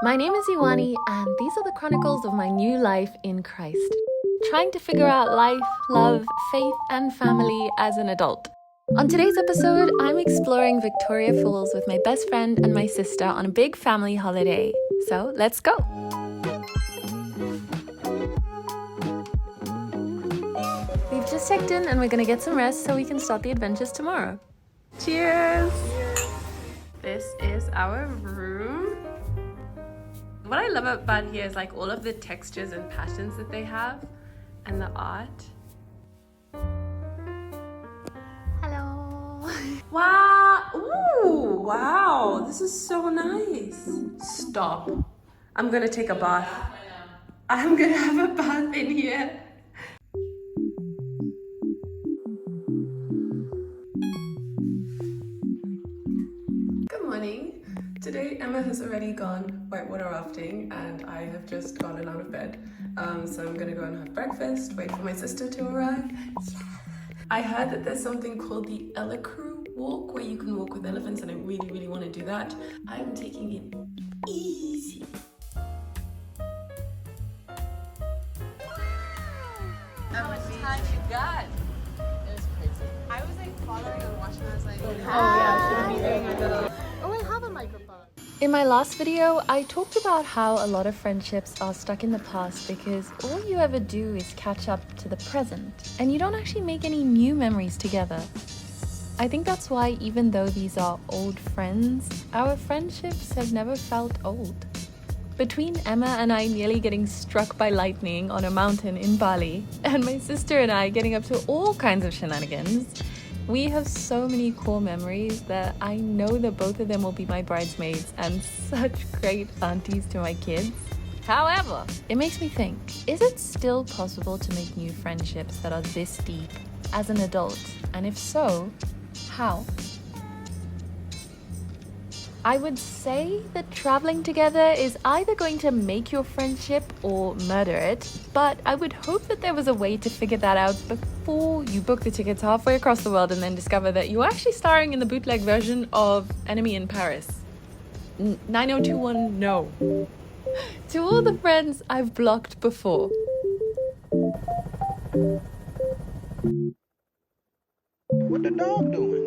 My name is Iwani, and these are the chronicles of my new life in Christ. Trying to figure out life, love, faith, and family as an adult. On today's episode, I'm exploring Victoria Falls with my best friend and my sister on a big family holiday. So let's go! We've just checked in and we're gonna get some rest so we can start the adventures tomorrow. Cheers! This is our room. What I love about here is like all of the textures and patterns that they have and the art. Hello. Wow. Ooh, wow. This is so nice. Stop. I'm gonna take a bath. I'm gonna have a bath in here. Good morning. Today Emma has already gone whitewater rafting and I have just gotten out of bed. So I'm gonna go and have breakfast, wait for my sister to arrive. Yeah. I heard that there's something called the Ellicrew walk where you can walk with elephants and I really want to do that. I'm taking it easy. How much time you got? It was crazy. I was like following and watching. I was like, oh yeah, should be doing a little. Oh, I have a microphone. In my last video, I talked about how a lot of friendships are stuck in the past because all you ever do is catch up to the present and you don't actually make any new memories together. I think that's why even though these are old friends, our friendships have never felt old. Between Emma and I nearly getting struck by lightning on a mountain in Bali, and my sister and I getting up to all kinds of shenanigans, we have so many cool memories that I know that both of them will be my bridesmaids and such great aunties to my kids. However, it makes me think, is it still possible to make new friendships that are this deep as an adult? And if so, how? I would say that traveling together is either going to make your friendship or murder it, but I would hope that there was a way to figure that out before you book the tickets halfway across the world and then discover that you're actually starring in the bootleg version of Enemy in Paris. 9021, no. To all the friends I've blocked before. What the dog doing?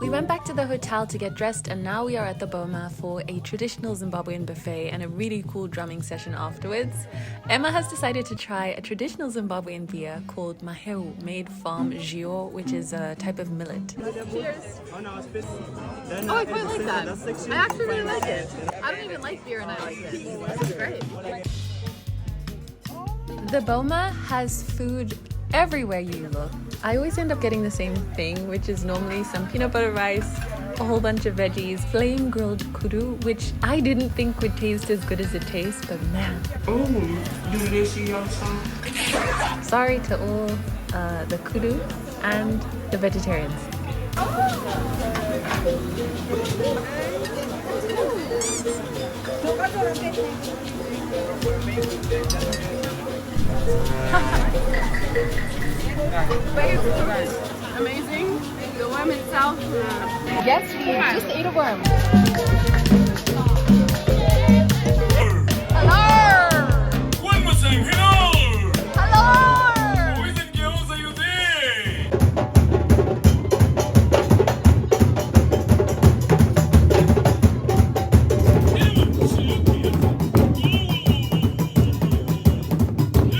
We went back to the hotel to get dressed and now we are at the Boma for a traditional Zimbabwean buffet and a really cool drumming session afterwards. Emma has decided to try a traditional Zimbabwean beer called maheu, made from Gio, which is a type of millet. Cheers. Oh, I quite like that. I actually really like it. I don't even like beer and I like it. This is great. The Boma has food everywhere you look. I always end up getting the same thing, which is normally some peanut butter rice, a whole bunch of veggies, flame grilled kudu, which I didn't think would taste as good as it tastes, but man. Oh, delicious. Sorry to all the kudu and the vegetarians. Amazing. The worm itself. Yes, we just ate a worm. Hello. One more time, hello! Hello. Boys and girls, are you there?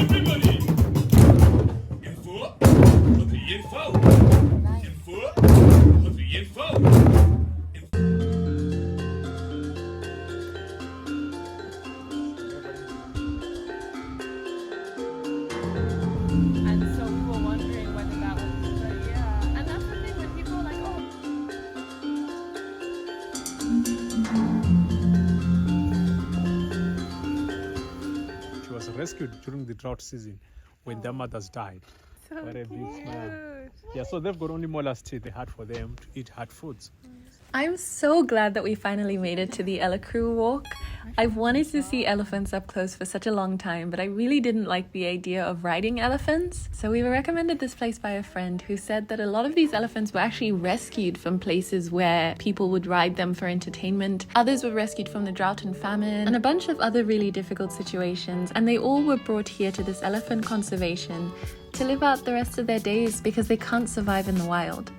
Everybody! Info! And so we were wondering whether that was, yeah. And that's the thing when people are like, oh. She was rescued during the drought season when their mothers died. So What a big cute. smile. Yeah, so they've got only molars teeth. They had for them to eat hard foods. I'm so glad that we finally made it to the Ellicrew walk. I've wanted to see elephants up close for such a long time, but I really didn't like the idea of riding elephants. So we were recommended this place by a friend who said that a lot of these elephants were actually rescued from places where people would ride them for entertainment. Others were rescued from the drought and famine and a bunch of other really difficult situations. And they all were brought here to this elephant conservation to live out the rest of their days because they can't survive in the wild.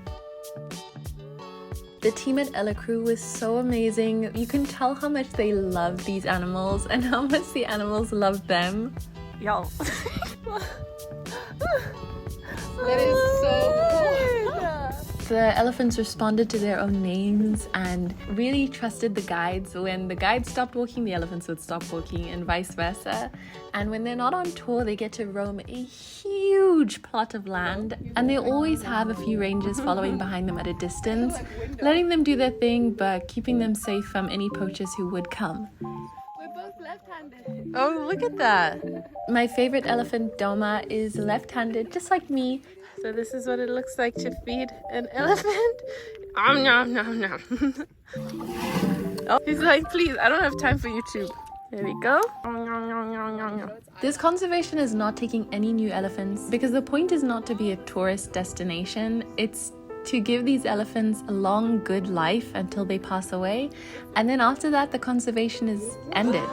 The team at Ella Crew was so amazing. You can tell how much they love these animals and how much the animals love them. Y'all. That is so cool. The elephants responded to their own names and really trusted the guides. When the guides stopped walking, the elephants would stop walking, and vice versa. And when they're not on tour, they get to roam a huge plot of land, and they always have a few rangers following behind them at a distance, letting them do their thing but keeping them safe from any poachers who would come. We're both left-handed. Oh, look at that. My favorite elephant, Boma, is left-handed, just like me. So this is what it looks like to feed an elephant. Nom, nom, nom. Oh, he's like, please, I don't have time for YouTube. There we go. This conservation is not taking any new elephants because the point is not to be a tourist destination. It's to give these elephants a long, good life until they pass away. And then after that, the conservation is ended.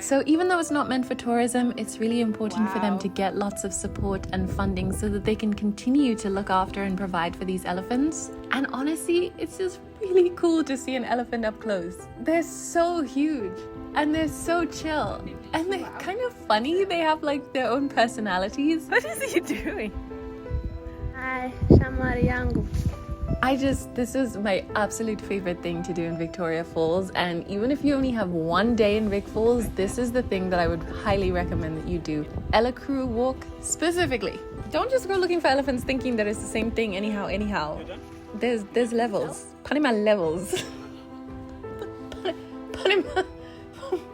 So even though it's not meant for tourism, it's really important for them to get lots of support and funding so that they can continue to look after and provide for these elephants. And honestly, it's just really cool to see an elephant up close. They're so huge and they're so chill and they're kind of funny. They have like their own personalities. What is he doing? Hi, Shamari yangu. This is my absolute favorite thing to do in Victoria Falls, and even if you only have one day in Vic Falls, this is the thing that I would highly recommend that you do. Ella Crew walk specifically. Don't just go looking for elephants thinking that it's the same thing anyhow. There's levels. Panama levels.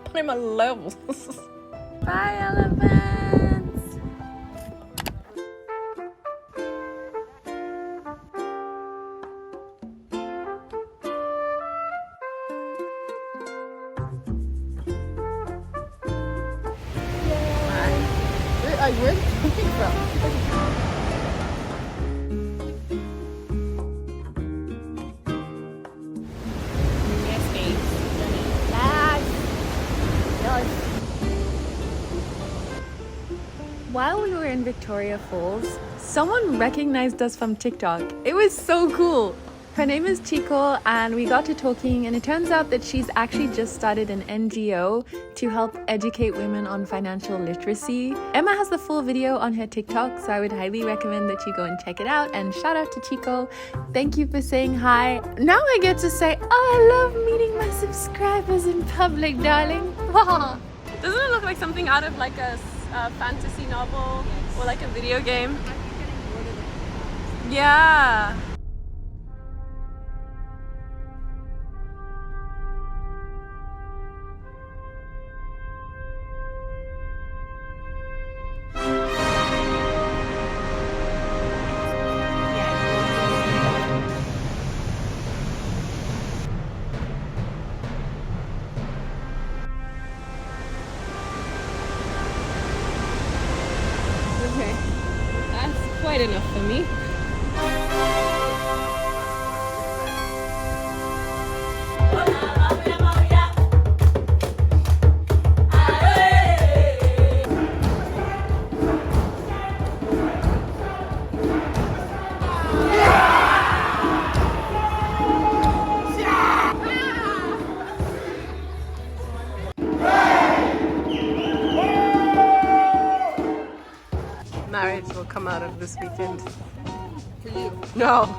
Panama levels. Bye, elephants. Where's it coming from? While we were in Victoria Falls, someone recognized us from TikTok. It was so cool. Her name is Chico, and we got to talking, and it turns out that she's actually just started an NGO to help educate women on financial literacy. Emma has the full video on her TikTok, so I would highly recommend that you go and check it out. And shout out to Chico. Thank you for saying hi. Now I get to say, oh, I love meeting my subscribers in public, darling. Doesn't it look like something out of like a fantasy novel or like a video game? Yeah. Okay, that's quite enough for me. Marriage will come out of this weekend. For you. No.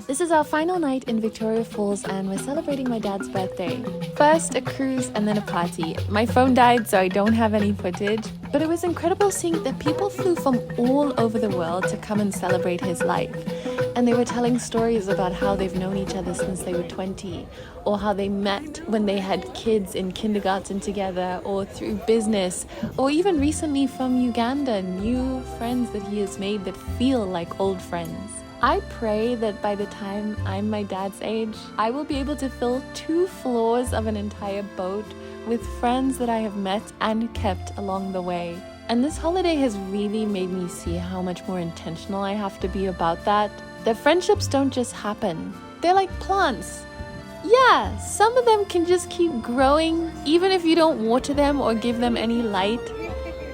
This is our final night in Victoria Falls, and we're celebrating my dad's birthday. First a cruise and then a party. My phone died, so I don't have any footage, But it was incredible seeing that people flew from all over the world to come and celebrate his life. And they were telling stories about how they've known each other since they were 20, or how they met when they had kids in kindergarten together, or through business, or even recently from Uganda, new friends that he has made that feel like old friends. I pray that by the time I'm my dad's age, I will be able to fill 2 floors of an entire boat with friends that I have met and kept along the way. And this holiday has really made me see how much more intentional I have to be about that. That friendships don't just happen. They're like plants. Yeah, some of them can just keep growing even if you don't water them or give them any light.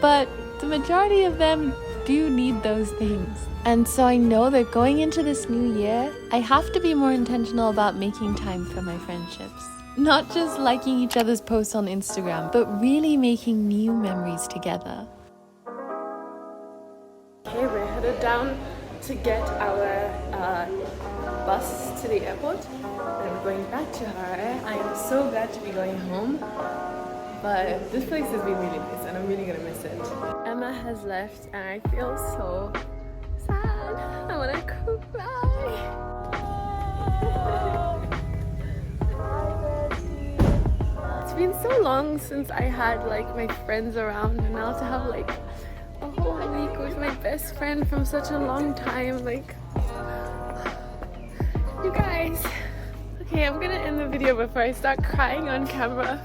But the majority of them do need those things. And so I know that going into this new year, I have to be more intentional about making time for my friendships. Not just liking each other's posts on Instagram, but really making new memories together. Okay, we're headed down to get our bus to the airport. And we're going back to Harare. I am so glad to be going home. But this place has been really nice and I'm really gonna miss it. Emma has left and I feel so sad. I wanna cry. It's been so long since I had like my friends around, and now to have like a whole week with my best friend from such a long time, like, you guys. Okay, I'm gonna end the video before I start crying on camera.